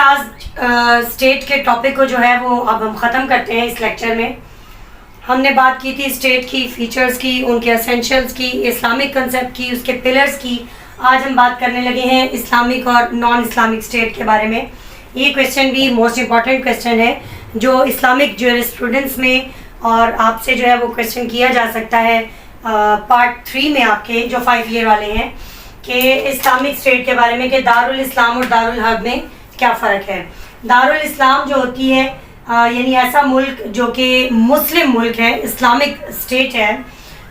آج اسٹیٹ کے ٹاپک کو جو ہے وہ اب ہم ختم کرتے ہیں. اس لیکچر میں ہم نے بات کی تھی اسٹیٹ کی فیچرز کی, ان کے اسینشلز کی, اسلامک کنسیپٹ کی, اس کے پلرز کی. آج ہم بات کرنے لگے ہیں اسلامک اور نان اسلامک اسٹیٹ کے بارے میں. یہ کویشچن بھی موسٹ امپورٹنٹ کویشچن ہے جو اسلامک جورسپروڈنس میں اور آپ سے جو ہے وہ کویشچن کیا جا سکتا ہے پارٹ 3 میں آپ کے جو 5 ایئر والے ہیں کہ اسلامک اسٹیٹ کے بارے میں کہ دارالاسلام اور دارالحرب میں کیا فرق ہے. دارالاسلام جو ہوتی ہے یعنی ایسا ملک جو کہ مسلم ملک ہے, اسلامک اسٹیٹ ہے.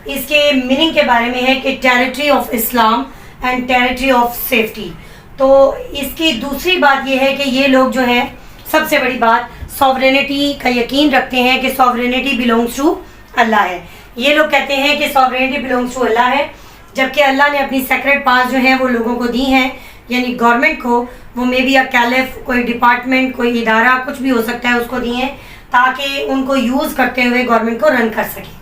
اس کے میننگ کے بارے میں ہے کہ territory of Islam and territory of safety. تو اس کی دوسری بات یہ ہے کہ یہ لوگ جو ہیں سب سے بڑی بات سوورینٹی کا یقین رکھتے ہیں کہ سوورینٹی بلونگس ٹو اللہ ہے. یہ لوگ کہتے ہیں کہ سوورینٹی بلونگس ٹو اللہ ہے, جبکہ اللہ نے اپنی سیکرٹ پاس جو ہیں وہ لوگوں کو دی ہیں, یعنی گورنمنٹ کو. وہ میں بھی کیلف, کوئی ڈپارٹمنٹ, کوئی ادارہ, کچھ بھی ہو سکتا ہے, اس کو دی ہیں تاکہ ان کو یوز کرتے ہوئے گورنمنٹ کو رن کر سکیں.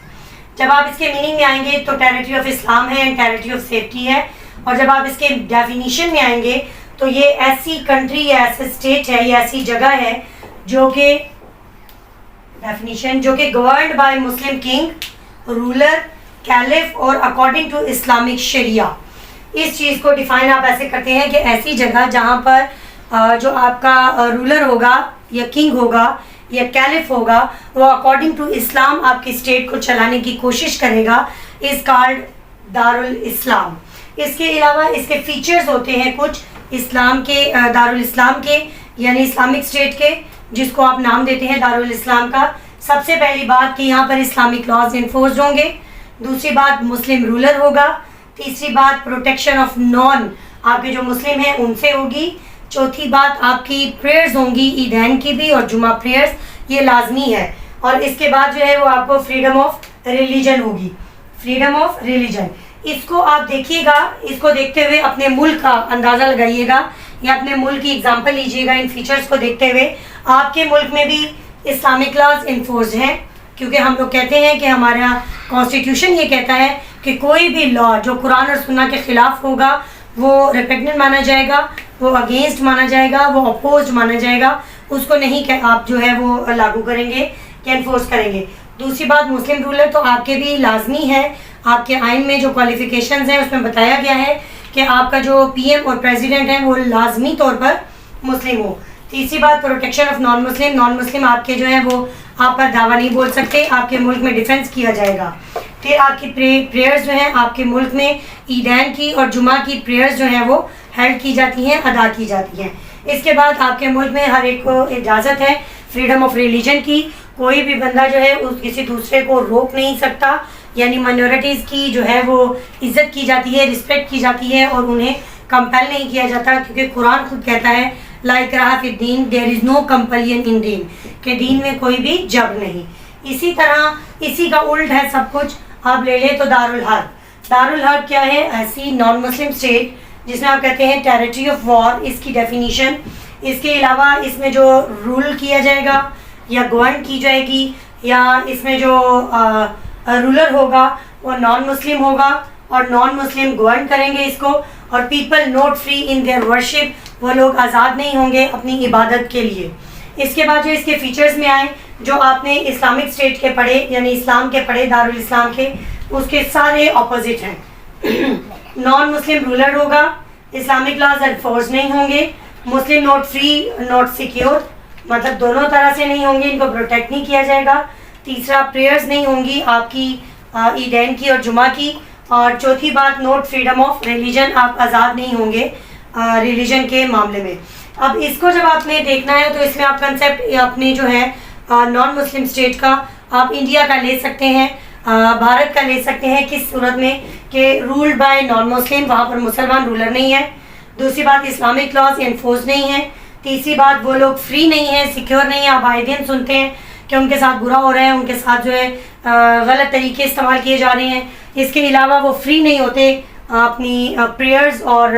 جب آپ اس کے میننگ میں آئیں گے تو ٹیریٹری آف اسلام ہے اینڈ ٹیریٹری آف سیفٹی ہے. اور جب آپ اس کے ڈیفینیشن میں آئیں گے تو یہ ایسی کنٹری یا ایسے اسٹیٹ ہے یا ایسی جگہ ہے جو کہ ڈیفینیشن جو کہ governed by Muslim king, ruler, caliph اور اکارڈنگ ٹو اسلامک شریعہ. اس چیز کو ڈیفائن آپ ایسے کرتے ہیں کہ ایسی جگہ جہاں پر جو آپ کا رولر ہوگا یا کنگ ہوگا یا کیلف ہوگا وہ اکارڈنگ ٹو اسلام آپ کی اسٹیٹ کو چلانے کی کوشش کرے گا, از کالڈ دارالاسلام. اس کے علاوہ اس کے فیچرز ہوتے ہیں کچھ اسلام کے, دارالاسلام کے یعنی اسلامک اسٹیٹ کے, جس کو آپ نام دیتے ہیں دارالاسلام کا. سب سے پہلی بات کہ یہاں پر اسلامک لاز انفورسڈ ہوں گے. دوسری بات مسلم رولر ہوگا. تیسری بات پروٹیکشن آف نان, آپ کے جو مسلم ہیں ان سے ہوگی. چوتھی بات آپ کی پریئرز ہوں گی, عیدین کی بھی اور جمعہ پریئرز, یہ لازمی ہے. اور اس کے بعد جو ہے وہ آپ کو فریڈم آف ریلیجن ہوگی, فریڈم آف ریلیجن. اس کو آپ دیکھیے گا, اس کو دیکھتے ہوئے اپنے ملک کا اندازہ لگائیے گا یا اپنے ملک کی اگزامپل لیجیے گا. ان فیچرز کو دیکھتے ہوئے آپ کے ملک میں بھی اسلامک لاز انفورس ہیں, کیونکہ ہم لوگ کہتے ہیں کہ ہمارا کانسٹیٹیوشن یہ کہتا ہے کہ کوئی بھی لا جو قرآن اور سنت کے خلاف ہوگا وہ ریپیگننٹ مانا جائے گا, وہ اگینسٹ مانا جائے گا, وہ اپوزڈ مانا جائے گا. اس کو نہیں کہ آپ جو ہے وہ لاگو کریں گے کہ انفورس کریں گے. دوسری بات مسلم رولر تو آپ کے بھی لازمی ہے. آپ کے آئین میں جو کوالیفیکیشنز ہیں اس میں بتایا گیا ہے کہ آپ کا جو پی ایم اور پریزیڈنٹ ہے وہ لازمی طور پر مسلم ہو. تیسری بات پروٹیکشن آف نان مسلم, نان مسلم آپ کے جو ہیں وہ آپ پر دعویٰ نہیں بول سکتے, آپ کے ملک میں ڈیفینس کیا جائے گا. پھر آپ کی پریئرز جو ہیں آپ کے ملک میں عیدین کی اور جمعہ کی پریئرز جو ہیں وہ ہیلڈ کی جاتی ہیں, ادا کی جاتی ہیں. اس کے بعد آپ کے ملک میں ہر ایک کو اجازت ہے فریڈم آف ریلیجن کی. کوئی بھی بندہ جو ہے کسی دوسرے کو روک نہیں سکتا, یعنی مائنورٹیز کی جو ہے وہ عزت کی جاتی ہے, رسپیکٹ کی جاتی ہے اور انہیں کمپیل نہیں کیا جاتا, کیونکہ قرآن خود کہتا ہے لا اکراہ فی الدین, دیر از نو کمپلین ان دین, کہ دین میں کوئی بھی جبر نہیں. اسی طرح اسی کا الٹ ہے سب کچھ. آپ لے لیں تو دارالحرب. دارالحرب کیا ہے؟ ایسی نان مسلم اسٹیٹ جس میں آپ کہتے ہیں ٹیریٹری آف وار. اس کی ڈیفینیشن, اس کے علاوہ اس میں جو رول کیا جائے گا یا گورن کی جائے گی یا اس میں جو رولر ہوگا وہ نان مسلم ہوگا اور نان مسلم گورن کریں گے اس کو. اور people not free in their worship, وہ لوگ آزاد نہیں ہوں گے اپنی عبادت کے لیے. اس کے بعد جو اس کے فیچرز میں آئیں جو آپ نے اسلامک اسٹیٹ کے پڑھے یعنی اسلام کے پڑھے دارالاسلام کے, اس کے سارے اپوزٹ ہیں. نان مسلم رولر ہوگا, اسلامک لاز انفورس نہیں ہوں گے, مسلم نوٹ فری نوٹ سیکیور, مطلب دونوں طرح سے نہیں ہوں گے, ان کو پروٹیکٹ نہیں کیا جائے گا. تیسرا پریئرز نہیں ہوں گی آپ کی عیدین کی اور جمعہ کی. اور چوتھی بات نوٹ فریڈم آف ریلیجن, آپ آزاد نہیں ہوں گے ریلیجن کے معاملے میں. اب اس کو جب آپ نے دیکھنا ہے تو اس میں آپ کنسیپٹ اپنے جو ہے نان مسلم اسٹیٹ کا آپ انڈیا کا لے سکتے ہیں, بھارت کا لے سکتے ہیں. کس صورت میں کہ رولڈ بائی نان مسلم, وہاں پر مسلمان رولر نہیں ہے. دوسری بات اسلامک لاز انفورس نہیں ہے. تیسری بات وہ لوگ فری نہیں ہیں, سیکیور نہیں ہیں. آپ آئے دن سنتے ہیں کہ ان کے ساتھ برا ہو رہا ہے, ان کے ساتھ جو ہے غلط طریقے استعمال کیے جا رہے ہیں. اس کے علاوہ وہ فری نہیں ہوتے اپنی پریئرز اور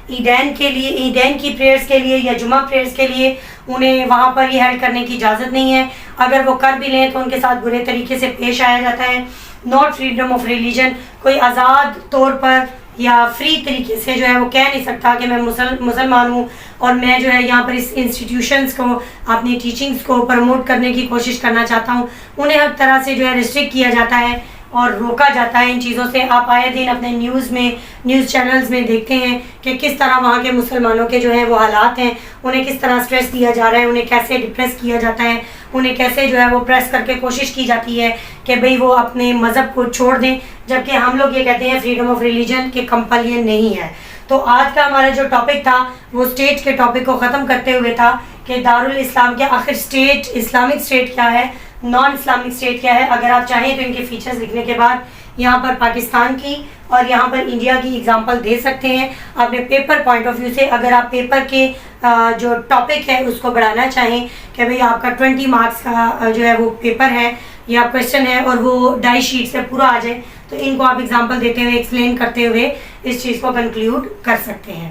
عیدین کے لیے, عیدین کی پریئرز کے لیے یا جمعہ پریئرز کے لیے انہیں وہاں پر یہ ہیلڈ کرنے کی اجازت نہیں ہے. اگر وہ کر بھی لیں تو ان کے ساتھ برے طریقے سے پیش آیا جاتا ہے. ناٹ فریڈم آف ریلیجن, کوئی آزاد طور پر یا فری طریقے سے جو ہے وہ کہہ نہیں سکتا کہ میں مسلمان ہوں اور میں جو ہے یہاں پر اس انسٹیٹیوشنس کو اپنی ٹیچنگس کو پروموٹ کرنے کی کوشش کرنا چاہتا ہوں. انہیں ہر طرح سے جو ہے ریسٹرکٹ کیا جاتا ہے اور روکا جاتا ہے ان چیزوں سے. آپ آئے دن اپنے نیوز چینلز میں دیکھتے ہیں کہ کس طرح وہاں کے مسلمانوں کے جو ہیں وہ حالات ہیں, انہیں کس طرح سٹریس دیا جا رہا ہے, انہیں کیسے ڈپریس کیا جاتا ہے, انہیں کیسے جو ہے وہ پریس کر کے کوشش کی جاتی ہے کہ بھئی وہ اپنے مذہب کو چھوڑ دیں, جبکہ ہم لوگ یہ کہتے ہیں فریڈم آف ریلیجن کہ کمپلین نہیں ہے. تو آج کا ہمارا جو ٹاپک تھا وہ اسٹیٹ کے ٹاپک کو ختم کرتے ہوئے تھا کہ دارالاسلام کے آخر اسٹیٹ, اسلامک اسٹیٹ کیا ہے, نان اسلامک اسٹیٹ کیا ہے. اگر آپ چاہیں تو ان کے فیچرز لکھنے کے بعد یہاں پر پاکستان کی اور یہاں پر انڈیا کی اگزامپل دے سکتے ہیں اپنے پیپر پوائنٹ آف ویو سے. اگر آپ پیپر کے جو ٹاپک ہے اس کو بڑھانا چاہیں کہ بھئی آپ کا 20 مارکس کا جو ہے وہ پیپر ہے یا کویشچن ہے اور وہ ڈائی شیٹ سے پورا آ جائے, تو ان کو آپ اگزامپل دیتے ہوئے ایکسپلین کرتے ہوئے اس چیز کو کنکلیوڈ کر سکتے ہیں.